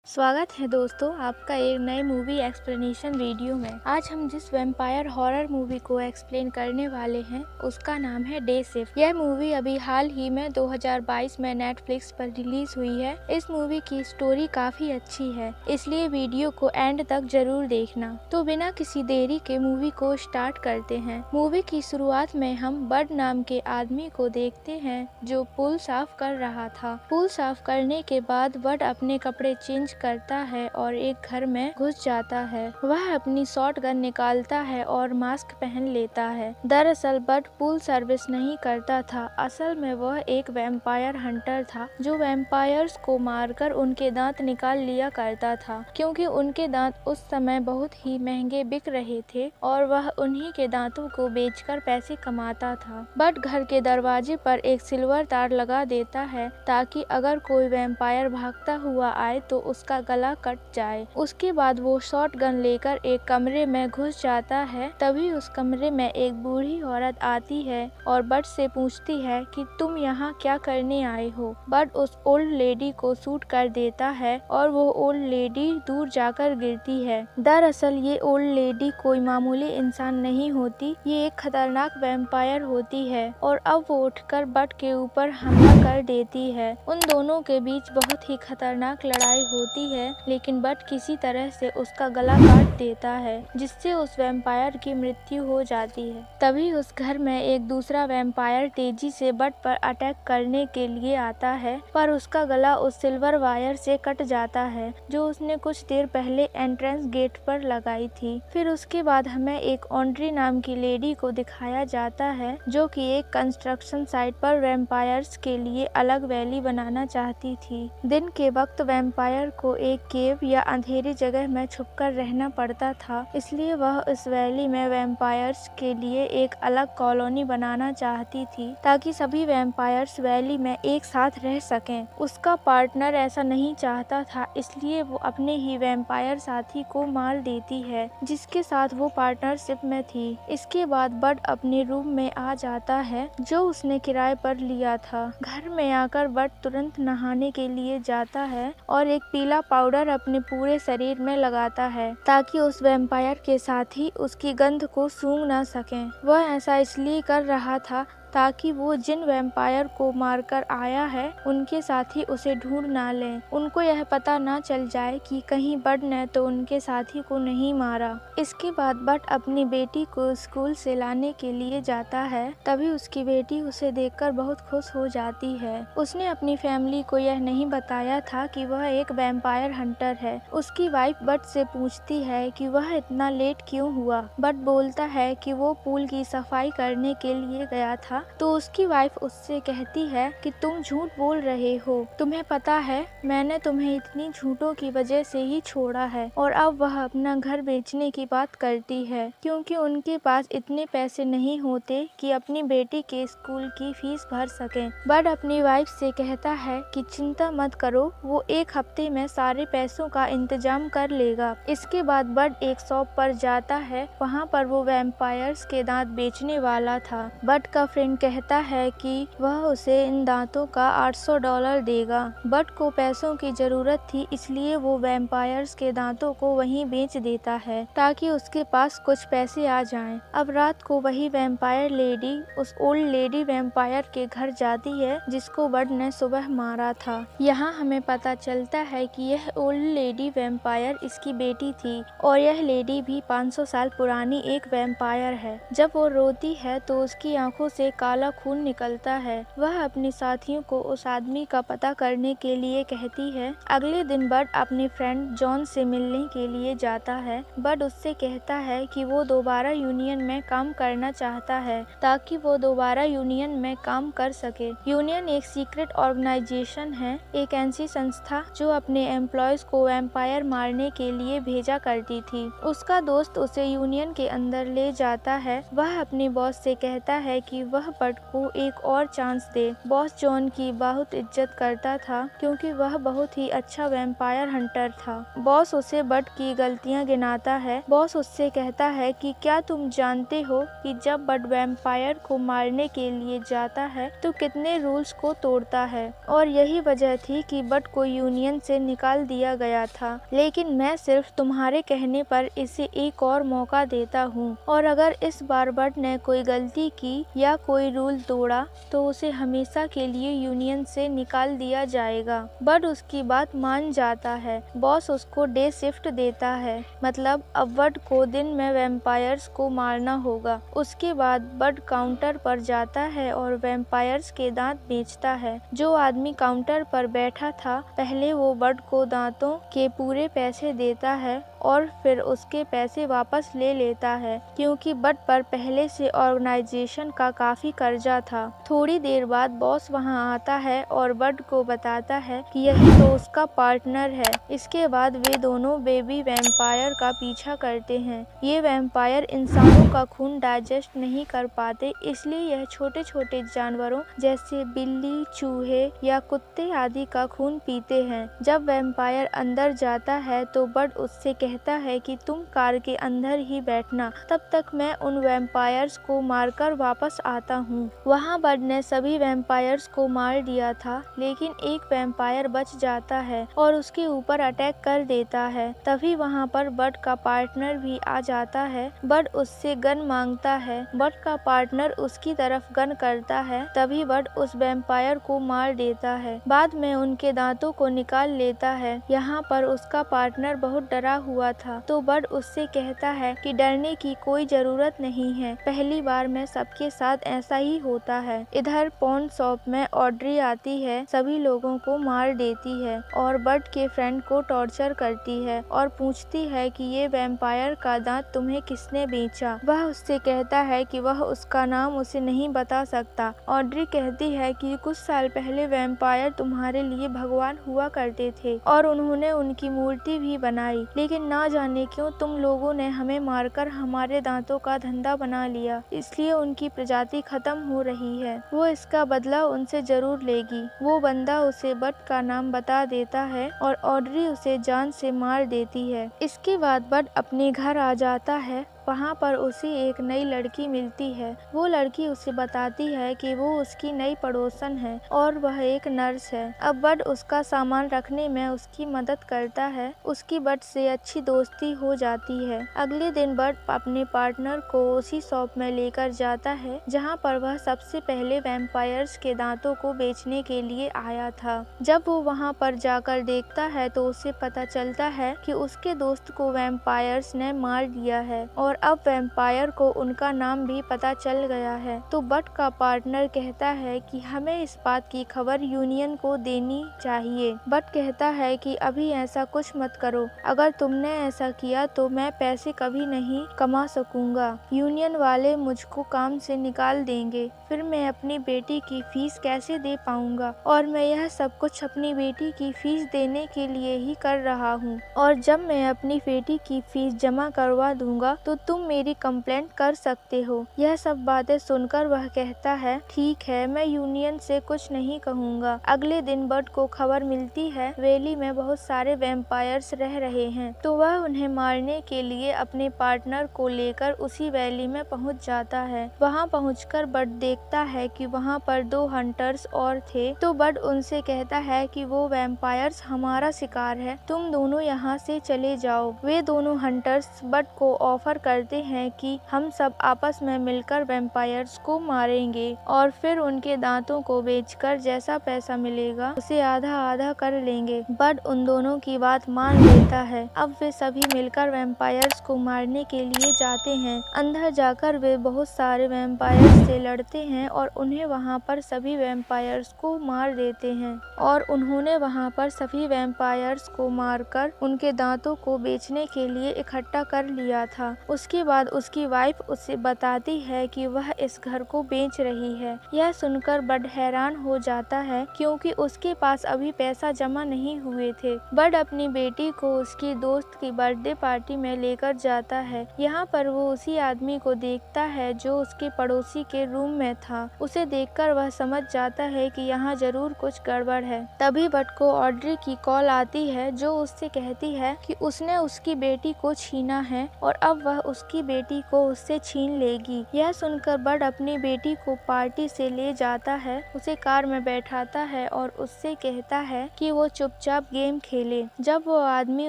स्वागत है दोस्तों आपका एक नए मूवी एक्सप्लेनेशन वीडियो में। आज हम जिस वैम्पायर हॉरर मूवी को एक्सप्लेन करने वाले हैं उसका नाम है डे शिफ्ट। यह मूवी अभी हाल ही में 2022 में नेटफ्लिक्स पर रिलीज हुई है। इस मूवी की स्टोरी काफी अच्छी है, इसलिए वीडियो को एंड तक जरूर देखना। तो बिना किसी देरी के मूवी को स्टार्ट करते हैं। मूवी की शुरुआत में हम बड नाम के आदमी को देखते हैं जो पूल साफ कर रहा था। पूल साफ करने के बाद बड अपने कपड़े चेंज करता है और एक घर में घुस जाता है। वह अपनी शॉटगन निकालता है और मास्क पहन लेता है। दरअसल बड पूल सर्विस नहीं करता था, असल में वह एक वैम्पायर हंटर था जो वैम्पायर्स को मारकर उनके दांत निकाल लिया करता था, क्योंकि उनके दांत उस समय बहुत ही महंगे बिक रहे थे और वह उन्हीं के दांतों को बेचकर पैसे कमाता था। बड घर के दरवाजे पर एक सिल्वर तार लगा देता है ताकि अगर कोई वैम्पायर भागता हुआ आए तो उसका गला कट जाए। उसके बाद वो शॉटगन लेकर एक कमरे में घुस जाता है। तभी उस कमरे में एक बूढ़ी औरत आती है और बड से पूछती है कि तुम यहाँ क्या करने आए हो। बड उस ओल्ड लेडी को शूट कर देता है और वो ओल्ड लेडी दूर जाकर गिरती है। दरअसल ये ओल्ड लेडी कोई मामूली इंसान नहीं होती, ये एक खतरनाक वैम्पायर होती है और अब वो उठकर बड के ऊपर हमला कर देती है। उन दोनों के बीच बहुत ही खतरनाक लड़ाई होती है, लेकिन बड किसी तरह से उसका गला काट देता है, जिससे उस वैम्पायर की मृत्यु हो जाती है। तभी उस घर में एक दूसरा वैम्पायर तेजी से बड पर अटैक करने के लिए आता है, पर उसका गला उस सिल्वर वायर से कट जाता है जो उसने कुछ देर पहले एंट्रेंस गेट पर लगाई थी। फिर उसके बाद हमें एक ऑड्री नाम की लेडी को दिखाया जाता है जो कि एक कंस्ट्रक्शन साइट पर वैम्पायर्स के लिए अलग वैली बनाना चाहती थी। दिन के वक्त वैम्पायर को एक केव या अंधेरी जगह में छुपकर रहना पड़ता था, इसलिए वह इस वैली में वैम्पायर्स के लिए एक अलग कॉलोनी बनाना चाहती थी ताकि सभी वैम्पायर्स वैली में एक साथ रह सकें। उसका पार्टनर ऐसा नहीं चाहता था, इसलिए वो अपने ही वैम्पायर साथी को मार देती है जिसके साथ वो पार्टनरशिप में थी। इसके बाद बड अपने रूम में आ जाता है जो उसने किराए पर लिया था। घर में आकर बड तुरंत नहाने के लिए जाता है और एक पीला पाउडर अपने पूरे शरीर में लगाता है ताकि उस वैम्पायर के साथी उसकी गंध को सूंघ न सकें। वह ऐसा इसलिए कर रहा था ताकि वो जिन वैम्पायर को मारकर आया है उनके साथी उसे ढूंढ ना लें, उनको यह पता ना चल जाए कि कहीं बड ने तो उनके साथी को नहीं मारा। इसके बाद बड अपनी बेटी को स्कूल से लाने के लिए जाता है। तभी उसकी बेटी उसे देखकर बहुत खुश हो जाती है। उसने अपनी फैमिली को यह नहीं बताया था कि वह एक वैम्पायर हंटर है। उसकी वाइफ बड से पूछती है कि वह इतना लेट क्यों हुआ। बड बोलता है कि वो पूल की सफाई करने के लिए गया था, तो उसकी वाइफ उससे कहती है कि तुम झूठ बोल रहे हो, तुम्हें पता है मैंने तुम्हें इतनी झूठों की वजह से ही छोड़ा है। और अब वह अपना घर बेचने की बात करती है क्योंकि उनके पास इतने पैसे नहीं होते कि अपनी बेटी के स्कूल की फीस भर सकें। बड अपनी वाइफ से कहता है कि चिंता मत करो, वो एक हफ्ते में सारे पैसों का इंतजाम कर लेगा। इसके बाद बड एक शॉप पर जाता है, वहाँ पर वो वैम्पायर्स के दांत बेचने वाला था। बड का फ्रेंड कहता है कि वह उसे इन दांतों का $800 देगा। बड को पैसों की जरूरत थी, इसलिए वो वैम्पायर्स के दांतों को वहीं बेच देता है ताकि उसके पास कुछ पैसे आ जाएं। अब रात को वही वैम्पायर लेडी उस ओल्ड लेडी वैम्पायर के घर जाती है जिसको बड ने सुबह मारा था। यहाँ हमें पता चलता है कि यह ओल्ड लेडी वैम्पायर इसकी बेटी थी और यह लेडी भी 500 साल पुरानी एक वैम्पायर है। जब वो रोती है तो उसकी आंखों से काला खून निकलता है। वह अपने साथियों को उस आदमी का पता करने के लिए कहती है। अगले दिन बड अपने फ्रेंड जॉन से मिलने के लिए जाता है। बड उससे कहता है कि वो दोबारा यूनियन में काम करना चाहता है ताकि वो दोबारा यूनियन में काम कर सके। यूनियन एक सीक्रेट ऑर्गेनाइजेशन है, एक ऐसी संस्था जो अपने एम्प्लॉयज को वैम्पायर मारने के लिए भेजा करती थी। उसका दोस्त उसे यूनियन के अंदर ले जाता है। वह अपने बॉस से कहता है कि वह बड को एक और चांस दे। बॉस जॉन की बहुत इज्जत करता था क्योंकि वह बहुत ही अच्छा वैम्पायर हंटर था। बॉस उसे बड की गलतियां गिनाता है। बॉस उससे कहता है कि क्या तुम जानते हो कि जब बड वैम्पायर को मारने के लिए जाता है तो कितने रूल्स को तोड़ता है, और यही वजह थी कि बड को यूनियन से निकाल दिया गया था। लेकिन मैं सिर्फ तुम्हारे कहने पर इसे एक और मौका देता हूँ, और अगर इस बार बड ने कोई गलती की या कोई रूल तोड़ा तो उसे हमेशा के लिए यूनियन से निकाल दिया जाएगा। बड उसकी बात मान जाता है। बॉस उसको डे शिफ्ट देता है, मतलब अब बड को दिन में वैम्पायर्स को मारना होगा। उसके बाद बड काउंटर पर जाता है और वैम्पायर्स के दांत बेचता है। जो आदमी काउंटर पर बैठा था पहले वो बड को दांतों के पूरे पैसे देता है और फिर उसके पैसे वापस ले लेता है क्योंकि बड पर पहले से ऑर्गेनाइजेशन का काफी कर्जा था। थोड़ी देर बाद बॉस वहां आता है और बड को बताता है कि यही तो उसका पार्टनर है। इसके बाद वे दोनों बेबी वैम्पायर का पीछा करते हैं। ये वैम्पायर इंसानों का खून डाइजेस्ट नहीं कर पाते, इसलिए यह छोटे छोटे जानवरों जैसे बिल्ली, चूहे या कुत्ते आदि का खून पीते हैं। जब वैम्पायर अंदर जाता है तो बड उससे कहता है कि तुम कार के अंदर ही बैठना, तब तक मैं उन वैम्पायर्स को मारकर वापस आता हूँ। वहाँ बड ने सभी वैम्पायर्स को मार दिया था, लेकिन एक वैम्पायर बच जाता है और उसके ऊपर अटैक कर देता है। तभी वहाँ पर बड का पार्टनर भी आ जाता है। बड उससे गन मांगता है। बड का पार्टनर उसकी तरफ गन करता है, तभी बड उस वैम्पायर को मार देता है। बाद में उनके दांतों को निकाल लेता है। यहाँ पर उसका पार्टनर बहुत डरा हुआ था, तो बड उससे कहता है कि डरने की कोई जरूरत नहीं है, पहली बार में सबके साथ ऐसा ही होता है। इधर पॉन शॉप में ऑड्री आती है, सभी लोगों को मार देती है और बड के फ्रेंड को टॉर्चर करती है और पूछती है कि ये वैम्पायर का दांत तुम्हें किसने बेचा। वह उससे कहता है कि वह उसका नाम उसे नहीं बता सकता। ऑड्री कहती है कि कुछ साल पहले वैम्पायर तुम्हारे लिए भगवान हुआ करते थे और उन्होंने उनकी मूर्ति भी बनाई, लेकिन ना जाने क्यों तुम लोगों ने हमें मारकर हमारे दांतों का धंधा बना लिया, इसलिए उनकी प्रजाति खत्म हो रही है। वो इसका बदला उनसे जरूर लेगी। वो बंदा उसे बड का नाम बता देता है और ऑड्री उसे जान से मार देती है। इसके बाद बड अपने घर आ जाता है। वहाँ पर उसे एक नई लड़की मिलती है। वो लड़की उसे बताती है कि वो उसकी नई पड़ोसन है और वह एक नर्स है। अब बड उसका सामान रखने में उसकी मदद करता है। उसकी बड से अच्छी दोस्ती हो जाती है। अगले दिन बड अपने पार्टनर को उसी शॉप में लेकर जाता है जहाँ पर वह सबसे पहले वैम्पायर्स के दांतों को बेचने के लिए आया था। जब वो वहाँ पर जाकर देखता है तो उसे पता चलता है कि उसके दोस्त को वैम्पायर्स ने मार दिया है और अब वैम्पायर को उनका नाम भी पता चल गया है। तो बड का पार्टनर कहता है कि हमें इस बात की खबर यूनियन को देनी चाहिए। बड कहता है कि अभी ऐसा कुछ मत करो, अगर तुमने ऐसा किया तो मैं पैसे कभी नहीं कमा सकूंगा। यूनियन वाले मुझको काम से निकाल देंगे, फिर मैं अपनी बेटी की फीस कैसे दे पाऊंगा, और मैं यह सब कुछ अपनी बेटी की फीस देने के लिए ही कर रहा हूँ, और जब मैं अपनी बेटी की फीस जमा करवा दूंगा तो तुम मेरी कंप्लेंट कर सकते हो। यह सब बातें सुनकर वह कहता है ठीक है, मैं यूनियन से कुछ नहीं कहूँगा। अगले दिन बड को खबर मिलती है वैली में बहुत सारे वैम्पायर्स रह रहे हैं, तो वह उन्हें मारने के लिए अपने पार्टनर को लेकर उसी वैली में पहुँच जाता है। वहाँ पहुँचकर बड देखता है कि वहाँ पर 2 हंटर्स और थे, तो बड उनसे कहता है कि वो वैम्पायर्स हमारा शिकार है, तुम दोनों यहाँ से चले जाओ। वे दोनों हंटर्स बड को ऑफर करते हैं कि हम सब आपस में मिलकर वैम्पायर्स को मारेंगे और फिर उनके दांतों को बेचकर जैसा पैसा मिलेगा उसे आधा आधा कर लेंगे। बड उन दोनों की बात मान लेता है। अब वे सभी मिलकर वैम्पायर्स को मारने के लिए जाते हैं। अंदर जाकर वे बहुत सारे वैम्पायर्स से लड़ते हैं और उन्हें वहां पर सभी वैम्पायर्स को मार देते हैं, और उन्होंने वहां पर सभी वैम्पायर्स को मारकर उनके दांतों को बेचने के लिए इकट्ठा कर लिया था। उसके बाद उसकी वाइफ उसे बताती है कि वह इस घर को बेच रही है। यह सुनकर बड हैरान हो जाता है क्योंकि उसके पास अभी पैसा जमा नहीं हुए थे। बड अपनी बेटी को उसकी दोस्त की बर्थडे पार्टी में लेकर जाता है। यहाँ पर वो उसी आदमी को देखता है जो उसके पड़ोसी के रूम में था। उसे देखकर वह समझ जाता है कि यहाँ जरूर कुछ गड़बड़ है। तभी बट को ऑड्री की कॉल आती है जो उससे कहती है कि उसने उसकी बेटी को छीना है और अब वह उसकी बेटी को उससे छीन लेगी। यह सुनकर बट अपनी बेटी को पार्टी से ले जाता है, उसे कार में बैठाता है और उससे कहता है कि वो चुपचाप गेम खेले। जब वो आदमी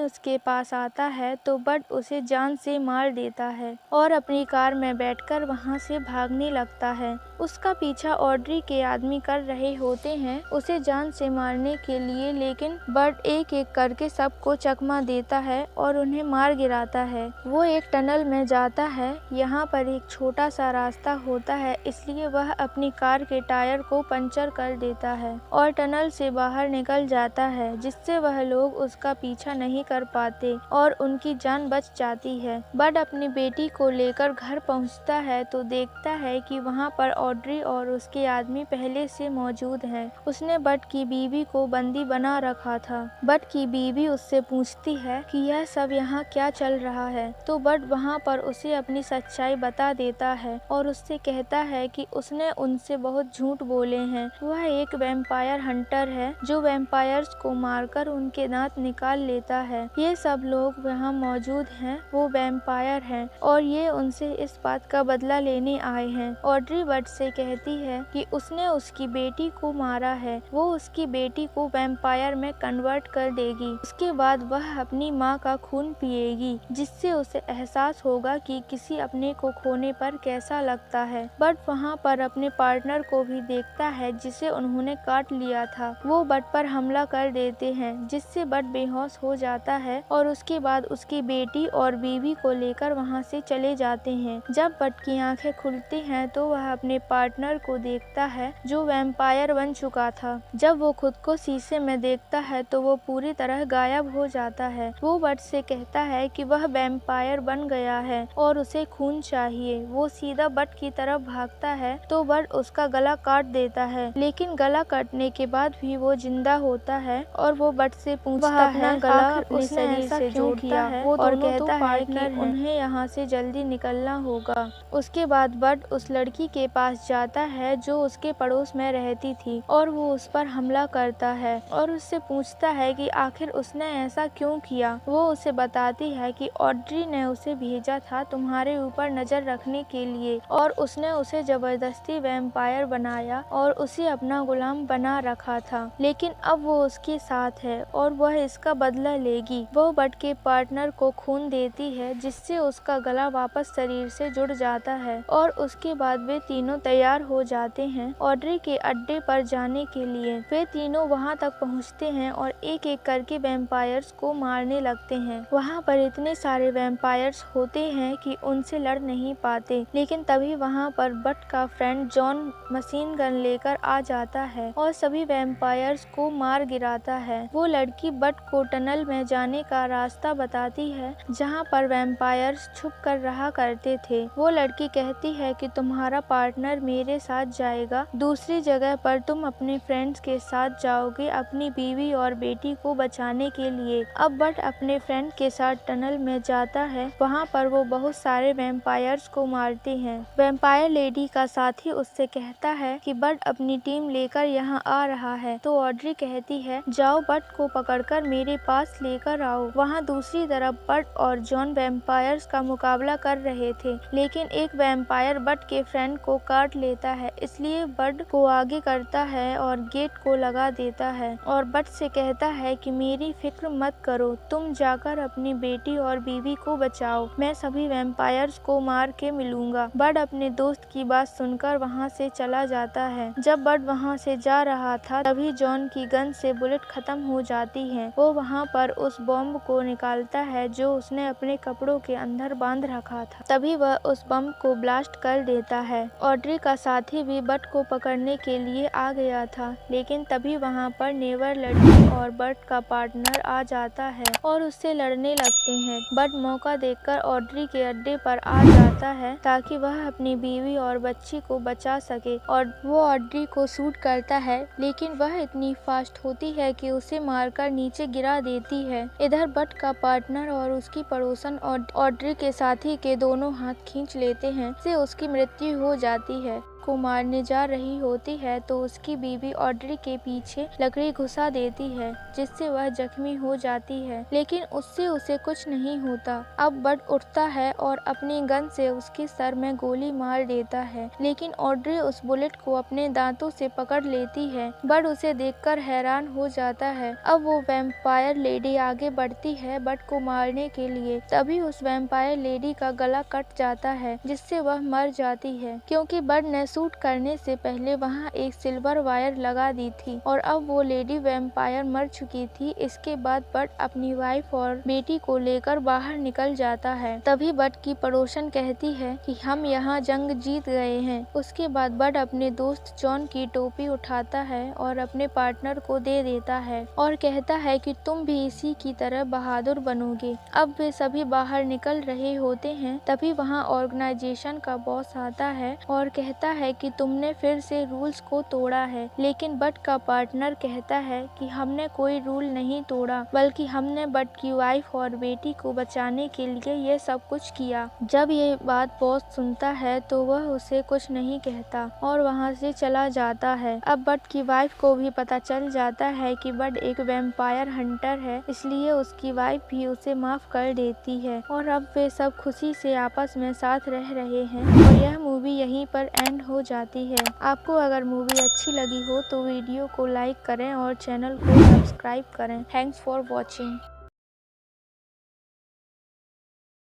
उसके पास आता है तो बट उसे जान से मार देता है और अपनी कार में बैठकर वहाँ से भागने लगता है। उसका पीछा ऑड्री के आदमी कर रहे होते हैं उसे जान से मारने के लिए, लेकिन बट एक एक करके सबको चकमा देता है और उन्हें मार गिराता है। वो एक टनल में जाता है। यहाँ पर एक छोटा सा रास्ता होता है, इसलिए वह अपनी कार के टायर को पंचर कर देता है और टनल से बाहर निकल जाता है, जिससे वह लोग उसका पीछा नहीं कर पाते और उनकी जान बच जाती है। बट अपनी बेटी को लेकर घर पहुँचता है तो देखता है कि वहाँ पर ऑड्री और उसके आदमी पहले से मौजूद हैं। उसने बट की बीवी को बंदी बना रखा था। बट की बीवी उससे पूछती है कि यह सब यहाँ क्या चल रहा है, तो बट वहाँ पर उसे अपनी सच्चाई बता देता है और उससे कहता है कि उसने उनसे बहुत झूठ बोले हैं। वह एक वैम्पायर हंटर है जो वैम्पायर्स को मारकर उनके दांत निकाल लेता है। ये सब लोग यहाँ मौजूद हैं वो वैम्पायर हैं और ये उनसे इस बात का बदला लेने आए हैं। ऑड्री बट से कहती है कि उसने उसकी बेटी को मारा है, वो उसकी बेटी को वैम्पायर में कन्वर्ट कर देगी। उसके बाद वह अपनी माँ का खून पिएगी, जिससे उसे एहसास होगा कि किसी अपने को खोने पर कैसा लगता है। बट वहाँ पर अपने पार्टनर को भी देखता है जिसे उन्होंने काट लिया था। वो बट पर हमला कर देते हैं, जिससे बट बेहोश हो जाता है और उसके बाद उसकी बेटी और बीवी को लेकर वहाँ से चले जाते हैं। जब बट की आंखें खुलती हैं तो वह अपने पार्टनर को देखता है जो वैम्पायर बन चुका था। जब वो खुद को शीशे में देखता है तो वो पूरी तरह गायब हो जाता है। वो बट से कहता है कि वह वैम्पायर बन गया है और उसे खून चाहिए। वो सीधा बट की तरफ भागता है तो बट उसका गला काट देता है, लेकिन गला काटने के बाद भी वो जिंदा होता है और वो बट से पूछता है गला अपने शरीर से जोड़ किया है और कहता है कि उन्हें यहाँ से जल्दी निकलना होगा। उसके बाद बट उस लड़की के पास जाता है जो उसके पड़ोस में रहती थी और वो उस पर हमला करता है और उससे पूछता है कि आखिर उसने ऐसा क्यों किया। वो उसे बताती है कि ऑड्री ने उसे भेजा था तुम्हारे ऊपर नजर रखने के लिए और उसने उसे जबरदस्ती वैम्पायर बनाया और उसे अपना गुलाम बना रखा था, लेकिन अब वो उसके साथ है और वह इसका बदला लेगी। वो बट के पार्टनर को खून देती है जिससे उसका गला वापस शरीर से जुड़ जाता है और उसके बाद वे तीनों तैयार हो जाते हैं ऑड्री के अड्डे पर जाने के लिए। वे तीनों वहां तक पहुंचते हैं और एक एक करके वैम्पायर्स को मारने लगते हैं। वहां पर इतने सारे वैम्पायर्स होते हैं कि उनसे लड़ नहीं पाते, लेकिन तभी वहां पर बट का फ्रेंड जॉन मशीन गन लेकर आ जाता है और सभी वैम्पायर्स को मार गिराता है। वो लड़की बट को टनल में जाने का रास्ता बताती है जहाँ पर वैम्पायर्स छुप कर रहा करते थे। वो लड़की कहती है कि तुम्हारा पार्टनर मेरे साथ जाएगा, दूसरी जगह पर तुम अपने फ्रेंड्स के साथ जाओगे अपनी बीवी और बेटी को बचाने के लिए। अब बट अपने फ्रेंड के साथ टनल में जाता है। वहाँ पर वो बहुत सारे वैम्पायर्स को मारते हैं। वैम्पायर लेडी का साथी उससे कहता है कि बट अपनी टीम लेकर यहाँ आ रहा है, तो ऑड्री कहती है जाओ बट को पकड़कर मेरे पास लेकर आओ। वहाँ दूसरी तरफ बट और जॉन वैम्पायर्स का मुकाबला कर रहे थे, लेकिन एक वैम्पायर बट के फ्रेंड को काट लेता है, इसलिए बट को आगे करता है और गेट को लगा देता है और बट से कहता है कि मेरी फिक्र मत करो, तुम जाकर अपनी बेटी और बीवी को बचाओ, मैं सभी वैम्पायर्स को मार के मिलूंगा। बट अपने दोस्त की बात सुनकर वहाँ से चला जाता है। जब बट वहाँ से जा रहा था तभी जॉन की गन से बुलेट खत्म हो जाती है। वो वहाँ पर उस बॉम्ब को निकालता है जो उसने अपने कपड़ों के अंदर बांध रखा था। तभी वह उस बम को ब्लास्ट कर देता है। ऑड्री का साथी भी बट को पकड़ने के लिए आ गया था, लेकिन तभी वहाँ पर नेवर लड़की और बट का पार्टनर आ जाता है और उससे लड़ने लगते हैं। बट मौका देखकर ऑड्री ऑड्री के अड्डे पर आ जाता है ताकि वह अपनी बीवी और बच्ची को बचा सके और वो ऑड्री को शूट करता है, लेकिन वह इतनी फास्ट होती है कि उसे मारकर नीचे गिरा देती है। इधर बट का पार्टनर और उसकी पड़ोसन ऑड्री के साथी के दोनों हाथ खींच लेते हैं, से उसकी मृत्यु हो जाती है। को मारने जा रही होती है तो उसकी बीवी ऑड्री के पीछे लकड़ी घुसा देती है, जिससे वह जख्मी हो जाती है, लेकिन उससे उसे कुछ नहीं होता। अब बट उठता है और अपनी गन से उसके सर में गोली मार देता है, लेकिन ऑड्री उस बुलेट को अपने दांतों से पकड़ लेती है। बट उसे देखकर हैरान हो जाता है। अब वो वैम्पायर लेडी आगे बढ़ती है बट को मारने के लिए, तभी उस वैम्पायर लेडी का गला कट जाता है, जिससे वह मर जाती है, क्योंकि बट ने शूट करने से पहले वहां एक सिल्वर वायर लगा दी थी और अब वो लेडी वैम्पायर मर चुकी थी। इसके बाद बट अपनी वाइफ और बेटी को लेकर बाहर निकल जाता है। तभी बट की पड़ोसन कहती है कि हम यहाँ जंग जीत गए हैं। उसके बाद बट अपने दोस्त जॉन की टोपी उठाता है और अपने पार्टनर को दे देता है और कहता है कि तुम भी इसी की तरह बहादुर बनोगे। अब वे सभी बाहर निकल रहे होते हैं, तभी वहाँ ऑर्गेनाइजेशन का बॉस आता है और कहता है कि तुमने फिर से रूल्स को तोड़ा है, लेकिन बट का पार्टनर कहता है कि हमने कोई रूल नहीं तोड़ा, बल्कि हमने बट की वाइफ और बेटी को बचाने के लिए ये सब कुछ किया। जब ये बात बॉस सुनता है तो वह उसे कुछ नहीं कहता और वहाँ से चला जाता है। अब बट की वाइफ को भी पता चल जाता है कि बट एक वैम्पायर हंटर है, इसलिए उसकी वाइफ भी उसे माफ कर देती है और अब वे सब खुशी से आपस में साथ रह रहे हैं और यह मूवी यहीं पर एंड हो जाती है। आपको अगर मूवी अच्छी लगी हो तो वीडियो को लाइक करें और चैनल को सब्सक्राइब करें। Thanks for watching.